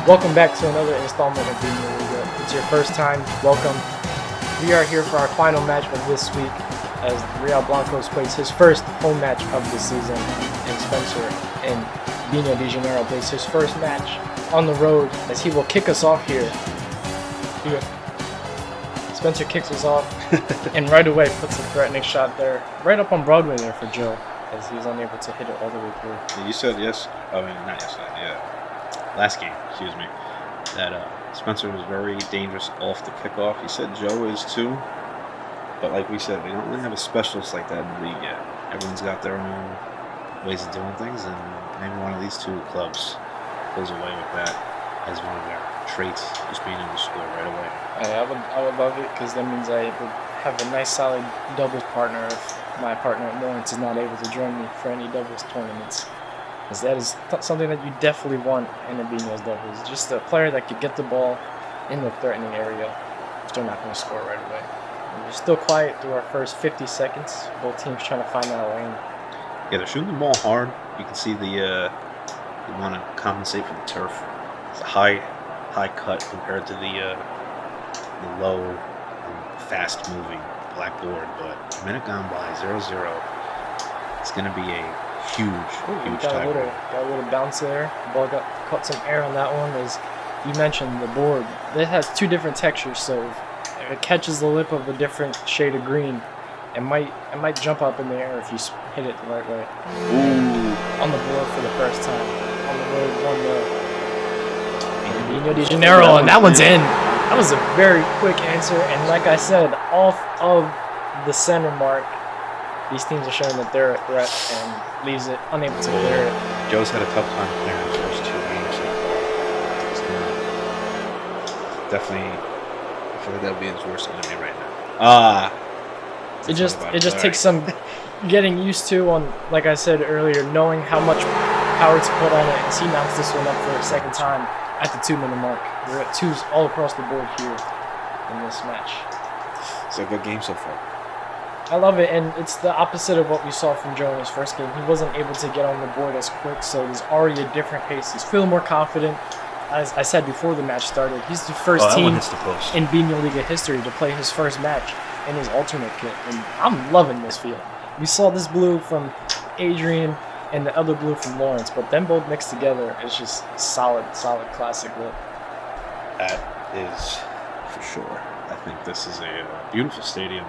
Welcome back to another installment of Fabinho BC. If it's your first time, welcome. We are here for our final match of this week as Real Blancos plays his first home match of the season, and Spencer Binho De Janeiro plays his first match on the road as he will kick us off here. Spencer kicks us off and right away puts a threatening shot there, right up on Broadway there for Joe, as he's unable to hit it all the way through. You said yes. I mean, not yesterday. Last game, excuse me. That Spencer was very dangerous off the kickoff. He said Joe is too, but like we said, they don't really have a specialist like that in the league yet. Everyone's got their own ways of doing things, and maybe one of these two clubs goes away with that as one of their traits, just being able to score right away. I would love it, because that means I would have a nice solid doubles partner if my partner at Lawrence is not able to join me for any doubles tournaments. Because that is something that you definitely want in a Binho's doubles. Just a player that could get the ball in the threatening area if they're not going to score right away. And we're still quiet through our first 50 seconds. Both teams trying to find that lane. Yeah, they're shooting the ball hard. You can see they want to compensate for the turf. It's a high cut compared to the low and fast-moving blackboard. But a minute gone by, 0-0. It's going to be a huge got a little bounce there. The ball caught some air on that one. As you mentioned, the board, it has two different textures, so if it catches the lip of a different shade of green, it might jump up in the air if you hit it the right way. Ooh. On the board for the first time. On the road, 1-0. Binho De Janeiro, and that one's in. That was a very quick answer, and like I said, off of the center mark, these teams are showing that they're a threat and leaves it unable to clear it. Joe's had a tough time clearing his first two games so far. Definitely, I feel like that would be his worst enemy right now. It just takes some getting used to, on, like I said earlier, knowing how much power to put on it, as he mounts this one up for a second time at the 2-minute mark. We're at twos all across the board here in this match. It's a good game so far. I love it, and it's the opposite of what we saw from Joe in his first game. He wasn't able to get on the board as quick, so there's already a different pace. He's feeling more confident. As I said before the match started, he's the first team in Binho Liga history to play his first match in his alternate kit, and I'm loving this field. We saw this blue from Adrian and the other blue from Lawrence, but them both mixed together, it's just solid classic look. That is for sure. I think this is a beautiful stadium.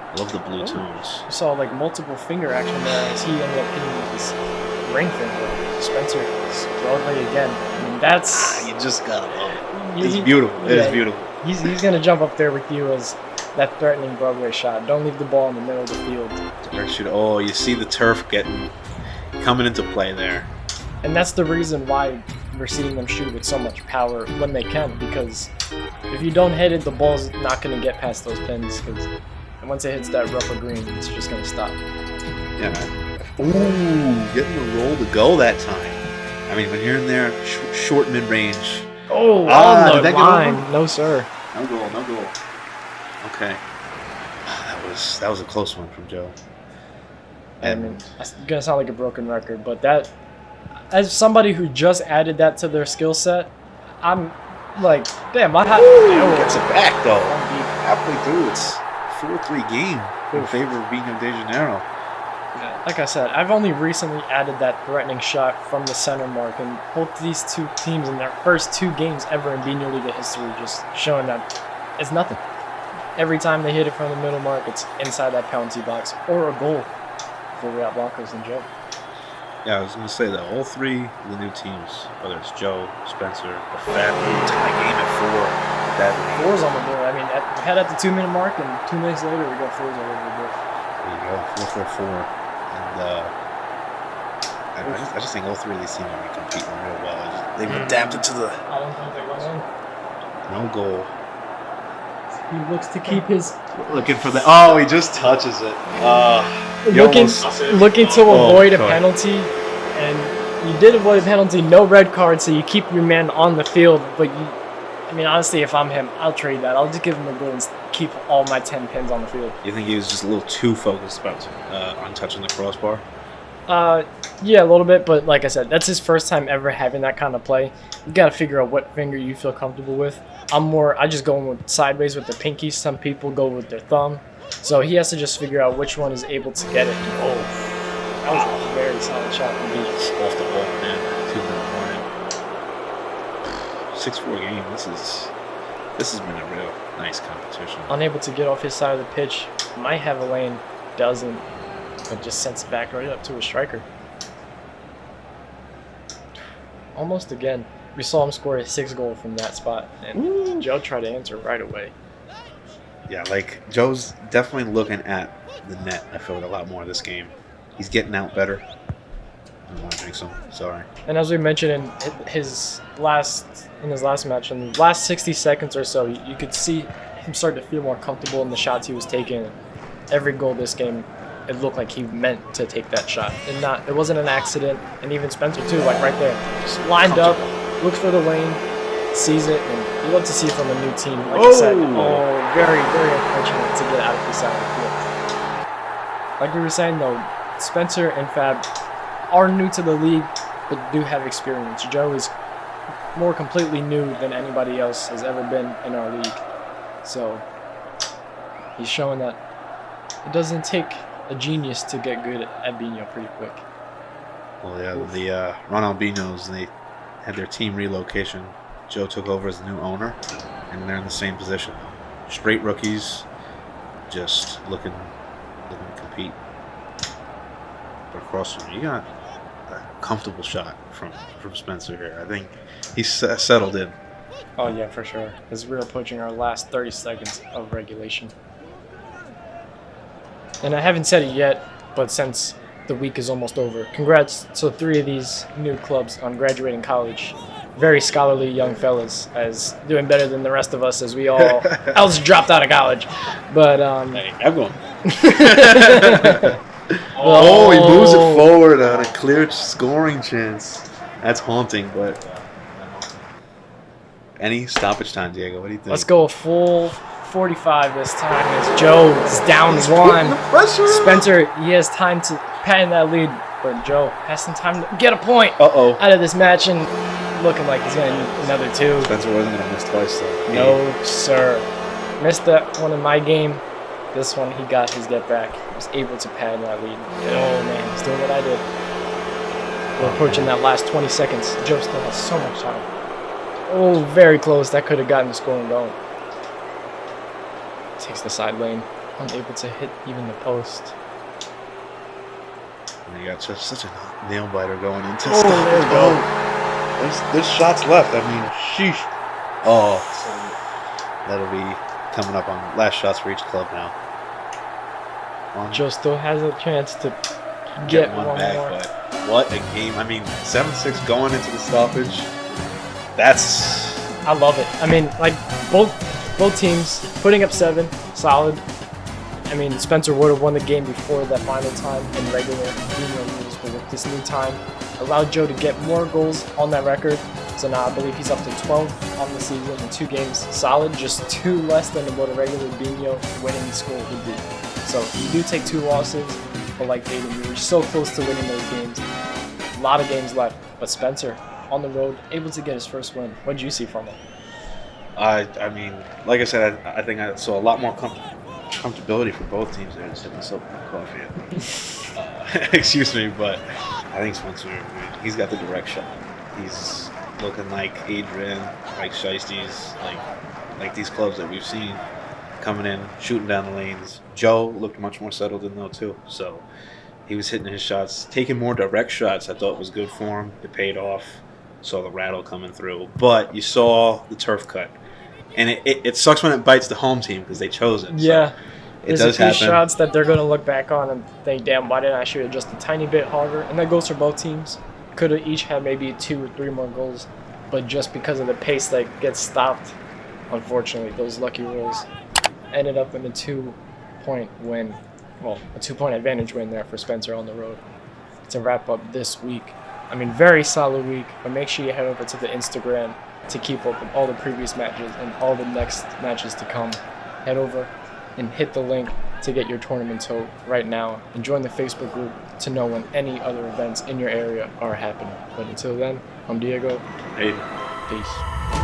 I love the blue tones. You saw like multiple finger action there as he ended up hitting with his ring finger. Spencer is Broadway again. I mean, that's... You just gotta love it. It's beautiful. It is beautiful. He's going to jump up there with you as that threatening Broadway shot. Don't leave the ball in the middle of the field. Oh, you see the turf coming into play there. And that's the reason why we're seeing them shoot with so much power when they can, because if you don't hit it, the ball's not going to get past those pins, because... And once it hits that rougher green, it's just going to stop. Yeah. Ooh, getting the roll to go that time. I mean, when you're in there, short mid-range. Oh, on the line. No, sir. No goal. Okay. That was a close one from Joe. And I mean, it's going to sound like a broken record, but that, as somebody who just added that to their skill set, I'm like, damn, my hat gets it back, though. Halfway through, it's 4-3 game in favor of Binho De Janeiro. Like I said, I've only recently added that threatening shot from the center mark, and both these two teams in their first two games ever in Binho Liga history just showing that it's nothing. Every time they hit it from the middle mark, it's inside that penalty box or a goal for Real Blancos and Joe. Yeah, I was going to say that all three of the new teams, whether it's Joe, Spencer, or Fabinho, tie game at 4. Fours on the board. I mean, we had at the 2-minute mark, and 2 minutes later, we got fours all over the board. There you go, 4-4-4. And I just think all three of these teams are competing real well. They've adapted to the... I don't think they went in. No goal. He looks to keep his... Looking for the... Oh, he just touches it. Looking to avoid a penalty, and you did avoid a penalty, no red card, so you keep your man on the field, but you... I mean, honestly, if I'm him, I'll trade that. I'll just give him a goal and keep all my 10 pins on the field. You think he was just a little too focused about on touching the crossbar? Yeah, a little bit, but like I said, that's his first time ever having that kind of play. You gotta figure out what finger you feel comfortable with. I just go with sideways with the pinky. Some people go with their thumb. So he has to just figure out which one is able to get it. Oh, that was a very solid shot from BJ. Off the ball, man. 2-minute warning. 6-4 game. This has been a real nice competition. Unable to get off his side of the pitch. Might have a lane, doesn't, but just sends it back right up to a striker. Almost again. We saw him score a 6th goal from that spot, and Joe tried to answer right away. Yeah, like Joe's definitely looking at the net. I feel like a lot more this game. He's getting out better. I don't want to drink some. Sorry. And as we mentioned in his last match, in the last 60 seconds or so, you could see him start to feel more comfortable in the shots he was taking. Every goal this game, it looked like he meant to take that shot, and it wasn't an accident. And even Spencer too, like right there, just lined up, looks for the lane, sees it, and you love to see it from a new team. Like I said, very, very unfortunate to get out of the side of the field. Like we were saying though, Spencer and Fab are new to the league, but do have experience. Joe is more completely new than anybody else has ever been in our league. So he's showing that it doesn't take a genius to get good at Binho pretty quick. Well, yeah, the Ronaldinhos, they had their team relocation. Joe took over as the new owner, and they're in the same position. Straight rookies, just looking to compete. But across from you got a comfortable shot from Spencer here. I think he's settled in. Oh yeah, for sure. As we're approaching our last 30 seconds of regulation. And I haven't said it yet, but since the week is almost over, congrats to 3 of these new clubs on graduating college. Very scholarly young fellas, as doing better than the rest of us, as we all else dropped out of college. But hey, I'm going. He moves it forward on a clear scoring chance. That's haunting, but any stoppage time, Diego? What do you think? Let's go a full 45 this time as Joe is down 1. Spencer, he has time to pat in that lead, but Joe has some time to get a point out of this match, and looking like he's going to need another 2. Spencer wasn't going to miss twice, though. No, sir. Missed that one in my game. This one, he got his get back. He was able to pad in that lead. Oh, man, he's doing what I did. We're approaching that last 20 seconds. Joe still has so much time. Oh, very close. That could have gotten the scoring going. Takes the side lane. Unable to hit even the post. And you got such a nail biter going into there we go. There's shots left. I mean, sheesh. Oh, that'll be coming up on last shots for each club now. Joe still has a chance to get one back, more. But what a game. I mean, 7-6 going into the stoppage. I love it. I mean, like, both teams putting up 7, solid. I mean, Spencer would have won the game before that final time in regular rules, but with this new time, allowed Joe to get more goals on that record. So now I believe he's up to 12 on the season in 2 games. Solid, just 2 less than what a regular Binho winning score would be. So you do take 2 losses, but like Aiden, you were so close to winning those games. A lot of games left, but Spencer on the road, able to get his first win. What did you see from him? I mean, like I said, I think I saw a lot more comfortability for both teams there. Just hit myself with my coffee. Excuse me, but I think Spencer, he's got the direct shot. He's looking like Adrian, like Shiesties, like these clubs that we've seen coming in, shooting down the lanes. Joe looked much more settled in though too. So he was hitting his shots, taking more direct shots. I thought was good for him. It paid off. Saw the rattle coming through, but you saw the turf cut. And it sucks when it bites the home team because they chose it. Yeah. So it There's does a few happen. shots that they're going to look back on and think, damn, why didn't I shoot it just a tiny bit harder? And that goes for both teams. Could have each had maybe 2 or 3 more goals. But just because of the pace that gets stopped, unfortunately, those lucky rolls ended up in a 2-point win. Well, a 2-point advantage win there for Spencer on the road. To wrap up this week. I mean, very solid week. But make sure you head over to the Instagram to keep up with all the previous matches and all the next matches to come. Head over and hit the link to get your tournaments held right now, and join the Facebook group to know when any other events in your area are happening. But until then, I'm Diego. Hey. Peace.